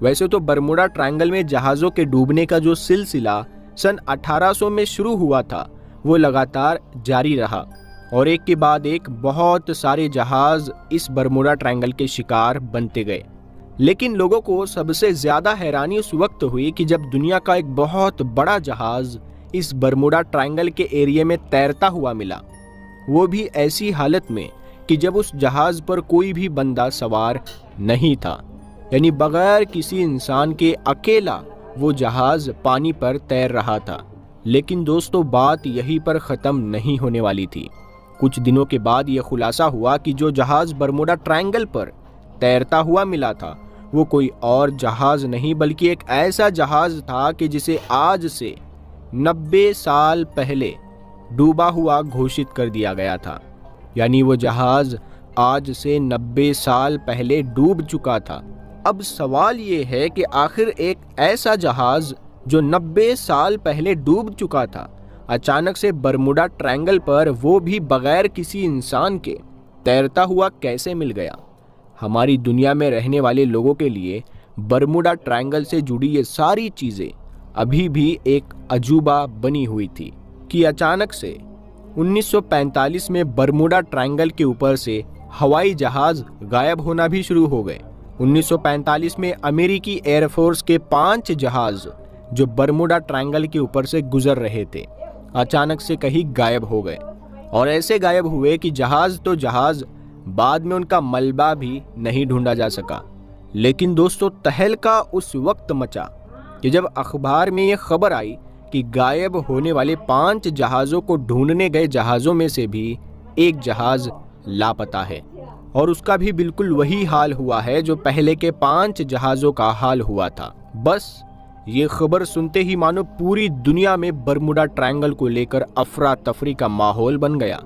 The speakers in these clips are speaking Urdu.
ویسے تو برموڈا ٹرائنگل میں جہازوں کے ڈوبنے کا جو سلسلہ سن 1800 میں شروع ہوا تھا وہ لگاتار جاری رہا اور ایک کے بعد ایک بہت سارے جہاز اس برموڈا ٹرائنگل کے شکار بنتے گئے۔ لیکن لوگوں کو سب سے زیادہ حیرانی اس وقت ہوئی کہ جب دنیا کا ایک بہت بڑا جہاز اس برموڈا ٹرائنگل کے ایریے میں تیرتا ہوا ملا، وہ بھی ایسی حالت میں کہ جب اس جہاز پر کوئی بھی بندہ سوار نہیں تھا، یعنی بغیر کسی انسان کے اکیلا وہ جہاز پانی پر تیر رہا تھا۔ لیکن دوستو، بات یہیں پر ختم نہیں ہونے والی تھی۔ کچھ دنوں کے بعد یہ خلاصہ ہوا کہ جو جہاز برموڈا ٹرائنگل پر تیرتا ہوا ملا تھا وہ کوئی اور جہاز نہیں بلکہ ایک ایسا جہاز تھا کہ جسے آج سے 90 سال پہلے ڈوبا ہوا گھوشت کر دیا گیا تھا۔ یعنی وہ جہاز آج سے 90 سال پہلے ڈوب چکا تھا۔ اب سوال یہ ہے کہ آخر ایک ایسا جہاز جو 90 سال پہلے ڈوب چکا تھا اچانک سے برموڈا ٹرائنگل پر وہ بھی بغیر کسی انسان کے تیرتا ہوا کیسے مل گیا؟ ہماری دنیا میں رہنے والے لوگوں کے لیے برموڈا ٹرائنگل سے جڑی یہ ساری چیزیں ابھی بھی ایک عجوبہ بنی ہوئی تھی کہ اچانک سے 1945 میں برموڈا ٹرائنگل کے اوپر سے ہوائی جہاز غائب ہونا بھی شروع ہو گئے۔ 1945 میں امریکی ایئر فورس کے 5 جہاز جو برموڈا ٹرائنگل کے اوپر سے گزر رہے تھے اچانک سے کہیں غائب ہو گئے، اور ایسے غائب ہوئے کہ جہاز تو جہاز، بعد میں ان کا ملبہ بھی نہیں ڈھونڈا جا سکا۔ لیکن دوستو، تہلکہ اس وقت مچا کہ جب اخبار میں یہ خبر آئی کہ غائب ہونے والے 5 جہازوں کو ڈھونڈنے گئے جہازوں میں سے بھی ایک جہاز لاپتہ ہے، اور اس کا بھی بالکل وہی حال ہوا ہے جو پہلے کے 5 جہازوں کا حال ہوا تھا۔ بس یہ خبر سنتے ہی مانو پوری دنیا میں برموڈا ٹرائنگل کو لے کر افراتفری کا ماحول بن گیا،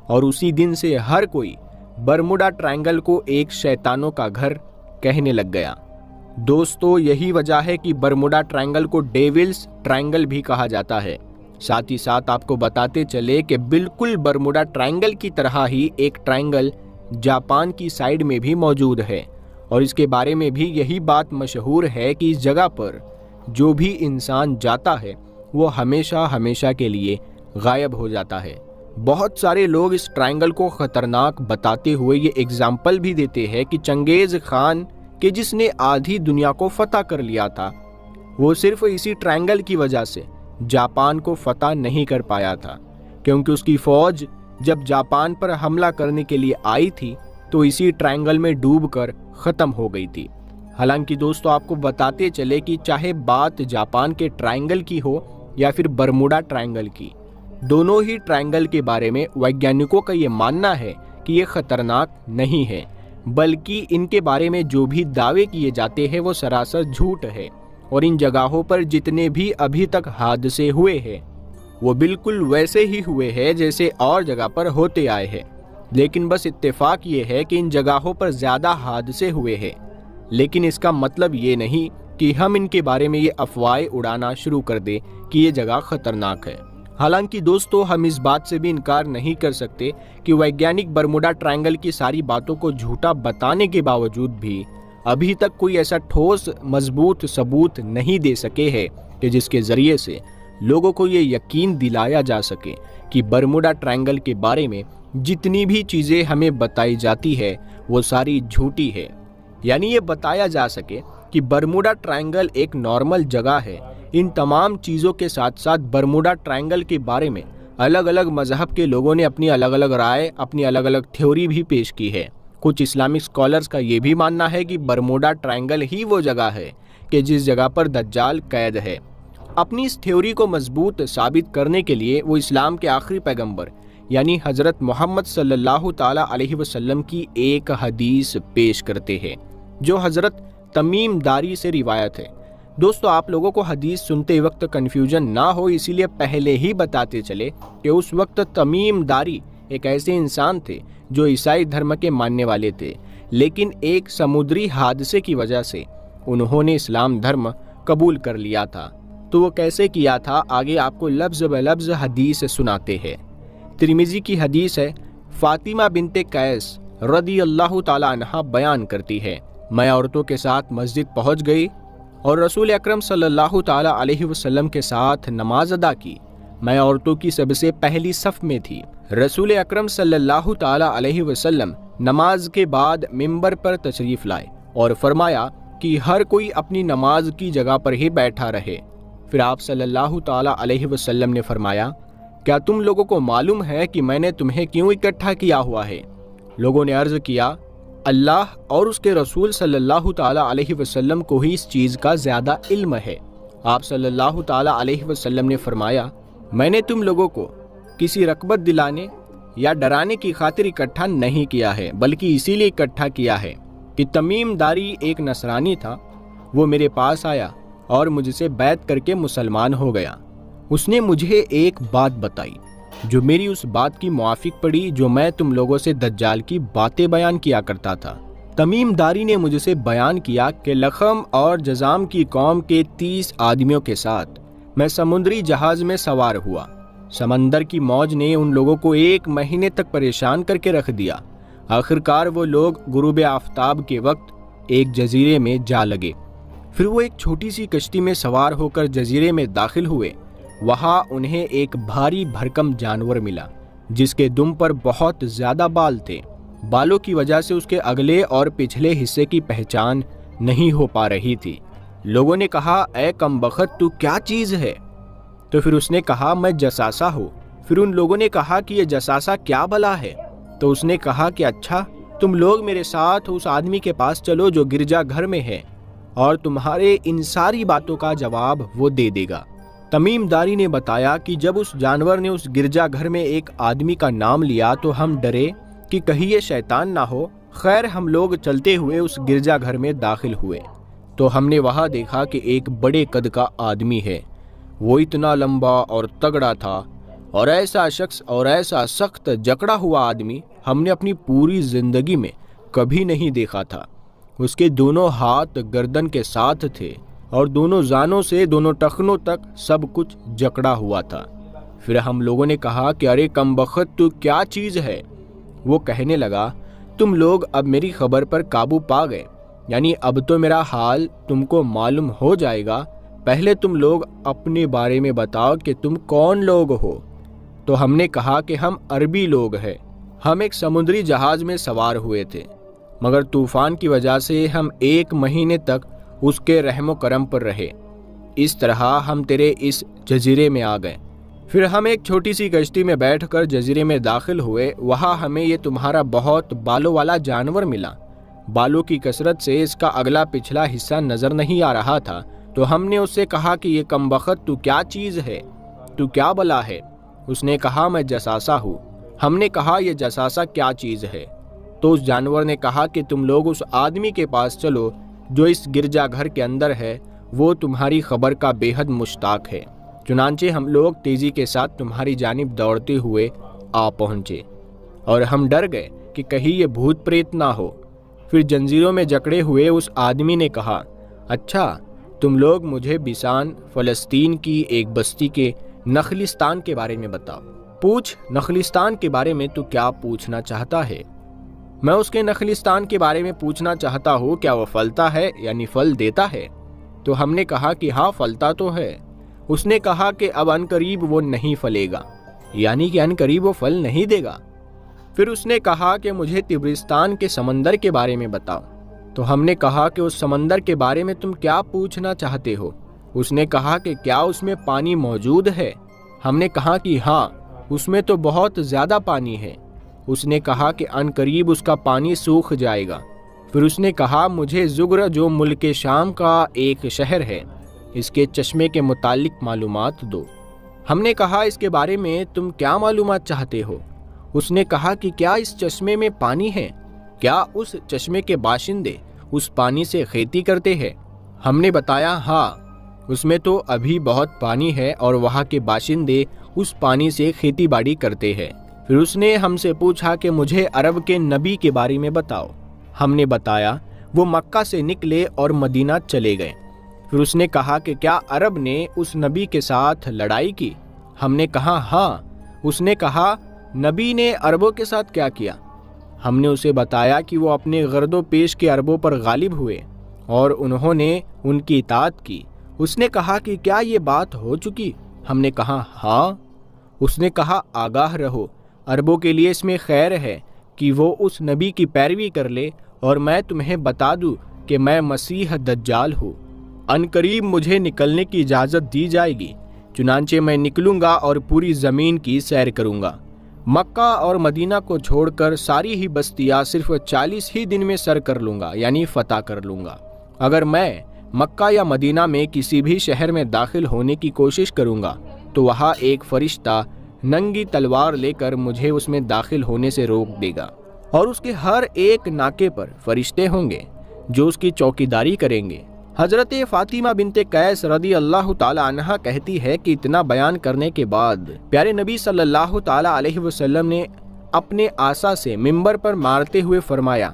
اور اسی دن سے ہر کوئی برموڈا ٹرائنگل کو ایک شیطانوں کا گھر کہنے لگ گیا۔ دوستو، یہی وجہ ہے کہ برموڈا ٹرائنگل کو ڈیولز ٹرائنگل بھی کہا جاتا ہے۔ ساتھ ہی ساتھ آپ کو بتاتے چلے کہ بالکل برموڈا ٹرائنگل کی طرح ہی ایک ٹرائنگل جاپان کی سائیڈ میں بھی موجود ہے، اور اس کے بارے میں بھی یہی بات مشہور ہے کہ اس جگہ پر جو بھی انسان جاتا ہے وہ ہمیشہ ہمیشہ کے لیے غائب ہو جاتا ہے۔ بہت سارے لوگ اس ٹرائنگل کو خطرناک بتاتے ہوئے یہ اگزامپل بھی دیتے ہیں کہ چنگیز خان کہ جس نے آدھی دنیا کو فتح کر لیا تھا، وہ صرف اسی ٹرائنگل کی وجہ سے جاپان کو فتح نہیں کر پایا تھا، کیونکہ اس کی فوج جب جاپان پر حملہ کرنے کے لیے آئی تھی تو اسی ٹرائنگل میں ڈوب کر ختم ہو گئی تھی۔ حالانکہ دوستو، آپ کو بتاتے چلے کہ چاہے بات جاپان کے ٹرائنگل کی ہو یا پھر برموڈا ٹرائنگل کی، دونوں ہی ٹرائنگل کے بارے میں ویگیانکوں کا یہ ماننا ہے کہ یہ خطرناک نہیں ہے، بلکہ ان کے بارے میں جو بھی دعوے کیے جاتے ہیں وہ سراسر جھوٹ ہے، اور ان جگہوں پر جتنے بھی ابھی تک حادثے ہوئے ہیں وہ بالکل ویسے ہی ہوئے ہیں جیسے اور جگہ پر ہوتے آئے ہیں۔ لیکن بس اتفاق یہ ہے کہ ان جگہوں پر زیادہ حادثے ہوئے ہیں، لیکن اس کا مطلب یہ نہیں کہ ہم ان کے بارے میں یہ افواہیں اڑانا شروع کر دیں کہ یہ جگہ خطرناک ہے۔ حالانکہ دوستو، ہم اس بات سے بھی انکار نہیں کر سکتے کہ ویگیانک برموڈا ٹرائنگل کی ساری باتوں کو جھوٹا بتانے کے باوجود بھی ابھی تک کوئی ایسا ٹھوس مضبوط ثبوت نہیں دے سکے ہیں کہ جس کے ذریعے سے لوگوں کو یہ یقین دلایا جا سکے کہ برموڈا ٹرائنگل کے بارے میں جتنی بھی چیزیں ہمیں بتائی جاتی ہے وہ ساری جھوٹی ہے۔ یعنی یہ بتایا جا سکے کہ برموڈا ٹرائنگل ایک نارمل جگہ ہے۔ ان تمام چیزوں کے ساتھ ساتھ برموڈا ٹرائنگل کے بارے میں الگ الگ مذہب کے لوگوں نے اپنی الگ الگ رائے، اپنی الگ الگ تھیوری بھی پیش کی ہے۔ کچھ اسلامک اسکالرز کا یہ بھی ماننا ہے کہ برموڈا ٹرائنگل ہی وہ جگہ ہے کہ جس جگہ پر دجال قید ہے۔ اپنی اس تھیوری کو مضبوط ثابت کرنے کے لیے وہ اسلام کے آخری پیغمبر یعنی حضرت محمد صلی اللہ تعالیٰ علیہ وسلم کی ایک حدیث پیش کرتے ہیں جو حضرت تمیم داری سے روایت ہے۔ دوستو، آپ لوگوں کو حدیث سنتے وقت کنفیوژن نہ ہو، اسی لیے پہلے ہی بتاتے چلے کہ اس وقت تمیم داری ایک ایسے انسان تھے جو عیسائی دھرم کے ماننے والے تھے، لیکن ایک سمندری حادثے کی وجہ سے انہوں نے اسلام دھرم قبول کر لیا تھا۔ تو وہ کیسے کیا تھا، آگے آپ کو لفظ بلفظ حدیث سناتے ہیں۔ ترمذی کی حدیث ہے، فاطمہ بنت قیس رضی اللہ تعالی عنہا بیان کرتی ہے، میں عورتوں کے ساتھ مسجد پہنچ گئی اور رسول اکرم صلی اللہ تعالیٰ علیہ وسلم کے ساتھ نماز ادا کی۔ میں عورتوں کی سب سے پہلی صف میں تھی۔ رسول اکرم صلی اللہ تعالیٰ علیہ وسلم نماز کے بعد ممبر پر تشریف لائے اور فرمایا کہ ہر کوئی اپنی نماز کی جگہ پر ہی بیٹھا رہے۔ پھر آپ صلی اللہ تعالیٰ علیہ وسلم نے فرمایا، کیا تم لوگوں کو معلوم ہے کہ میں نے تمہیں کیوں اکٹھا کیا ہوا ہے؟ لوگوں نے عرض کیا، اللہ اور اس کے رسول صلی اللہ تعالیٰ علیہ وسلم کو ہی اس چیز کا زیادہ علم ہے۔ آپ صلی اللہ تعالیٰ علیہ وسلم نے فرمایا، میں نے تم لوگوں کو کسی رغبت دلانے یا ڈرانے کی خاطر اکٹھا نہیں کیا ہے، بلکہ اسی لیے اکٹھا کیا ہے کہ تمیم داری ایک نصرانی تھا، وہ میرے پاس آیا اور مجھ سے بیعت کر کے مسلمان ہو گیا۔ اس نے مجھے ایک بات بتائی جو میری اس بات کی موافق پڑی جو میں تم لوگوں سے دجال کی باتیں بیان کیا کرتا تھا۔ تمیم داری نے مجھ سے بیان کیا کہ لخم اور جزام کی قوم کے 30 آدمیوں کے ساتھ میں سمندری جہاز میں سوار ہوا۔ سمندر کی موج نے ان لوگوں کو 1 مہینے تک پریشان کر کے رکھ دیا۔ آخرکار وہ لوگ غروب آفتاب کے وقت ایک جزیرے میں جا لگے۔ پھر وہ ایک چھوٹی سی کشتی میں سوار ہو کر جزیرے میں داخل ہوئے۔ وہاں انہیں ایک بھاری بھرکم جانور ملا جس کے دم پر بہت زیادہ بال تھے۔ بالوں کی وجہ سے اس کے اگلے اور پچھلے حصے کی پہچان نہیں ہو پا رہی تھی۔ لوگوں نے کہا، اے کمبخت، تو کیا چیز ہے؟ تو پھر اس نے کہا، میں جساسہ ہوں۔ پھر ان لوگوں نے کہا کہ یہ جساسہ کیا بلا ہے؟ تو اس نے کہا کہ اچھا، تم لوگ میرے ساتھ اس آدمی کے پاس چلو جو گرجا گھر میں ہے، اور تمہارے ان ساری باتوں کا جواب وہ دے دے گا۔ تمیم داری نے بتایا کہ جب اس جانور نے اس گرجا گھر میں ایک آدمی کا نام لیا تو ہم ڈرے کہ کہیں یہ شیطان نہ ہو۔ خیر، ہم لوگ چلتے ہوئے اس گرجا گھر میں داخل ہوئے تو ہم نے وہاں دیکھا کہ ایک بڑے قد کا آدمی ہے۔ وہ اتنا لمبا اور تگڑا تھا، اور ایسا شخص اور ایسا سخت جکڑا ہوا آدمی ہم نے اپنی پوری زندگی میں کبھی نہیں دیکھا تھا۔ اس کے دونوں ہاتھ گردن کے ساتھ تھے اور دونوں زانوں سے دونوں ٹخنوں تک سب کچھ جکڑا ہوا تھا۔ پھر ہم لوگوں نے کہا کہ ارے کمبخت، تو کیا چیز ہے؟ وہ کہنے لگا، تم لوگ اب میری خبر پر قابو پا گئے، یعنی اب تو میرا حال تم کو معلوم ہو جائے گا۔ پہلے تم لوگ اپنے بارے میں بتاؤ کہ تم کون لوگ ہو۔ تو ہم نے کہا کہ ہم عربی لوگ ہیں۔ ہم ایک سمندری جہاز میں سوار ہوئے تھے، مگر طوفان کی وجہ سے ہم 1 مہینے تک اس کے رحم و کرم پر رہے۔ اس طرح ہم تیرے اس جزیرے میں آ گئے۔ پھر ہم ایک چھوٹی سی کشتی میں بیٹھ کر جزیرے میں داخل ہوئے۔ وہاں ہمیں یہ تمہارا بہت بالوں والا جانور ملا۔ بالوں کی کثرت سے اس کا اگلا پچھلا حصہ نظر نہیں آ رہا تھا، تو ہم نے اس سے کہا کہ یہ کمبخت، تو کیا چیز ہے؟ تو کیا بلا ہے؟ اس نے کہا، میں جساسہ ہوں۔ ہم نے کہا، یہ جساسہ کیا چیز ہے؟ تو اس جانور نے کہا کہ تم لوگ اس آدمی کے پاس چلو جو اس گرجا گھر کے اندر ہے، وہ تمہاری خبر کا بے حد مشتاق ہے۔ چنانچہ ہم لوگ تیزی کے ساتھ تمہاری جانب دوڑتے ہوئے آ پہنچے، اور ہم ڈر گئے کہ کہیں یہ بھوت پریت نہ ہو۔ پھر جنزیروں میں جکڑے ہوئے اس آدمی نے کہا، اچھا، تم لوگ مجھے بیسان فلسطین کی ایک بستی کے نخلستان کے بارے میں بتاؤ۔ پوچھ، نخلستان کے بارے میں تو کیا پوچھنا چاہتا ہے؟ میں اس کے نخلستان کے بارے میں پوچھنا چاہتا ہوں، کیا وہ پھلتا ہے، یعنی پھل دیتا ہے؟ تو ہم نے کہا کہ ہاں، پھلتا تو ہے۔ اس نے کہا کہ اب عنقریب وہ نہیں پھلے گا، یعنی کہ عنقریب وہ پھل نہیں دے گا۔ پھر اس نے کہا کہ مجھے طبرستان کے سمندر کے بارے میں بتاؤ۔ تو ہم نے کہا کہ اس سمندر کے بارے میں تم کیا پوچھنا چاہتے ہو؟ اس نے کہا کہ کیا اس میں پانی موجود ہے؟ ہم نے کہا کہ ہاں، اس میں تو بہت زیادہ پانی ہے۔ اس نے کہا کہ عنقریب اس کا پانی سوکھ جائے گا۔ پھر اس نے کہا، مجھے زگر جو ملک شام کا ایک شہر ہے، اس کے چشمے کے متعلق معلومات دو۔ ہم نے کہا، اس کے بارے میں تم کیا معلومات چاہتے ہو؟ اس نے کہا کہ کیا اس چشمے میں پانی ہے؟ کیا اس چشمے کے باشندے اس پانی سے کھیتی کرتے ہیں؟ ہم نے بتایا، ہاں، اس میں تو ابھی بہت پانی ہے اور وہاں کے باشندے اس پانی سے کھیتی باڑی کرتے ہیں۔ پھر اس نے ہم سے پوچھا کہ مجھے عرب کے نبی کے بارے میں بتاؤ۔ ہم نے بتایا، وہ مکہ سے نکلے اور مدینہ چلے گئے۔ پھر اس نے کہا کہ کیا عرب نے اس نبی کے ساتھ لڑائی کی؟ ہم نے کہا ہاں۔ اس نے کہا، نبی نے عربوں کے ساتھ کیا کیا؟ ہم نے اسے بتایا کہ وہ اپنے غرض و پیش کے عربوں پر غالب ہوئے اور انہوں نے ان کی اطاعت کی۔ اس نے کہا کہ کیا یہ بات ہو چکی؟ ہم نے کہا ہاں۔ اس نے کہا آگاہ رہو، عربوں کے لیے اس میں خیر ہے کہ وہ اس نبی کی پیروی کر لے، اور میں تمہیں بتا دوں کہ میں مسیح دجال ہوں۔ ان قریب مجھے نکلنے کی اجازت دی جائے گی، چنانچہ میں نکلوں گا اور پوری زمین کی سیر کروں گا۔ مکہ اور مدینہ کو چھوڑ کر ساری ہی بستیاں صرف 40 ہی دن میں سر کر لوں گا، یعنی فتح کر لوں گا۔ اگر میں مکہ یا مدینہ میں کسی بھی شہر میں داخل ہونے کی کوشش کروں گا تو وہاں ایک فرشتہ ننگی تلوار لے کر مجھے اس میں داخل ہونے سے روک دے گا، اور اس کے ہر ایک ناکے پر فرشتے ہوں گے جو اس کی چوکیداری کریں گے۔ حضرت فاطمہ بنت قیس رضی اللہ تعالی عنہا کہتی ہے کہ اتنا بیان کرنے کے بعد پیارے نبی صلی اللہ تعالی علیہ وسلم نے اپنے عصا سے منبر پر مارتے ہوئے فرمایا،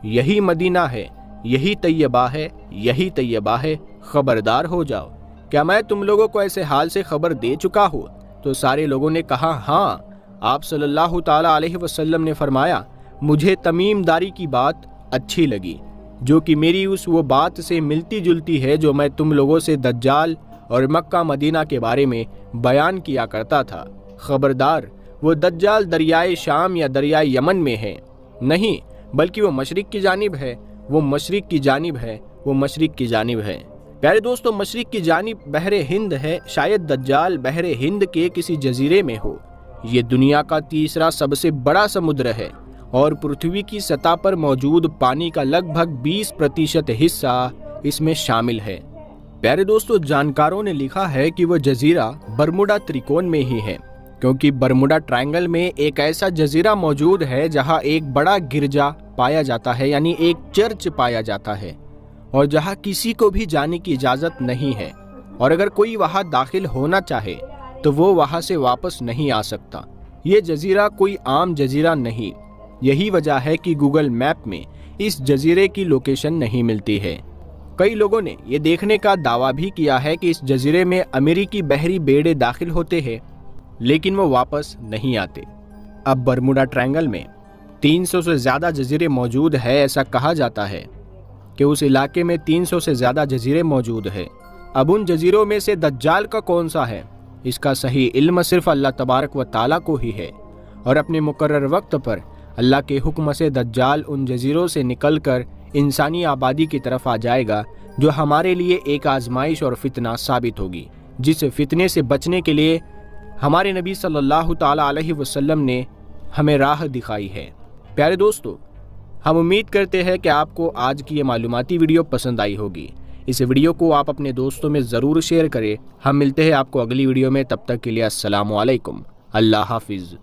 یہی مدینہ ہے، یہی طیبہ ہے، یہی طیبہ ہے، خبردار ہو جاؤ۔ کیا میں تم لوگوں کو ایسے حال سے خبر دے چکا ہوں؟ تو سارے لوگوں نے کہا ہاں۔ آپ صلی اللہ تعالی علیہ وسلم نے فرمایا، مجھے تمیم داری کی بات اچھی لگی، جو کہ میری اس وہ بات سے ملتی جلتی ہے جو میں تم لوگوں سے دجال اور مکہ مدینہ کے بارے میں بیان کیا کرتا تھا۔ خبردار، وہ دجال دریائے شام یا دریائے یمن میں ہے نہیں، بلکہ وہ مشرق کی جانب ہے، وہ مشرق کی جانب ہے، وہ مشرق کی جانب ہے۔ پیارے دوستو، مشرق کی جانب بحر ہند ہے، شاید دجال بحر ہند کے کسی جزیرے میں ہو۔ یہ دنیا کا تیسرا سب سے بڑا سمندر ہے اور پرتھوی کی سطح پر موجود پانی کا لگ بھگ 20% حصہ اس میں شامل ہے۔ پیارے دوستو، جانکاروں نے لکھا ہے کہ وہ جزیرہ برموڈا تریکون میں ہی ہے، کیونکہ برموڈا ٹرائنگل میں ایک ایسا جزیرہ موجود ہے جہاں ایک بڑا گرجا پایا جاتا ہے، یعنی ایک چرچ پایا جاتا ہے، اور جہاں کسی کو بھی جانے کی اجازت نہیں ہے، اور اگر کوئی وہاں داخل ہونا چاہے تو وہ وہاں سے واپس نہیں آ سکتا۔ یہ جزیرہ کوئی عام جزیرہ نہیں، یہی وجہ ہے کہ گوگل میپ میں اس جزیرے کی لوکیشن نہیں ملتی ہے۔ کئی لوگوں نے یہ دیکھنے کا دعویٰ بھی کیا ہے کہ اس جزیرے میں امریکی بحری بیڑے داخل ہوتے ہیں لیکن وہ واپس نہیں آتے۔ اب برموڈا ٹرائنگل میں 300 سے زیادہ جزیرے موجود ہیں، ایسا کہا جاتا ہے کہ اس علاقے میں 300 سے زیادہ جزیرے موجود ہیں۔ اب ان جزیروں میں سے دجال کا کون سا ہے، اس کا صحیح علم صرف اللہ تبارک و تعالیٰ کو ہی ہے، اور اپنے مقرر وقت پر اللہ کے حکم سے دجال ان جزیروں سے نکل کر انسانی آبادی کی طرف آ جائے گا، جو ہمارے لیے ایک آزمائش اور فتنہ ثابت ہوگی، جس فتنے سے بچنے کے لیے ہمارے نبی صلی اللہ تعالی علیہ وسلم نے ہمیں راہ دکھائی ہے۔ پیارے دوستو، ہم امید کرتے ہیں کہ آپ کو آج کی یہ معلوماتی ویڈیو پسند آئی ہوگی۔ اس ویڈیو کو آپ اپنے دوستوں میں ضرور شیئر کریں۔ ہم ملتے ہیں آپ کو اگلی ویڈیو میں، تب تک کے لیے السلام علیکم، اللہ حافظ۔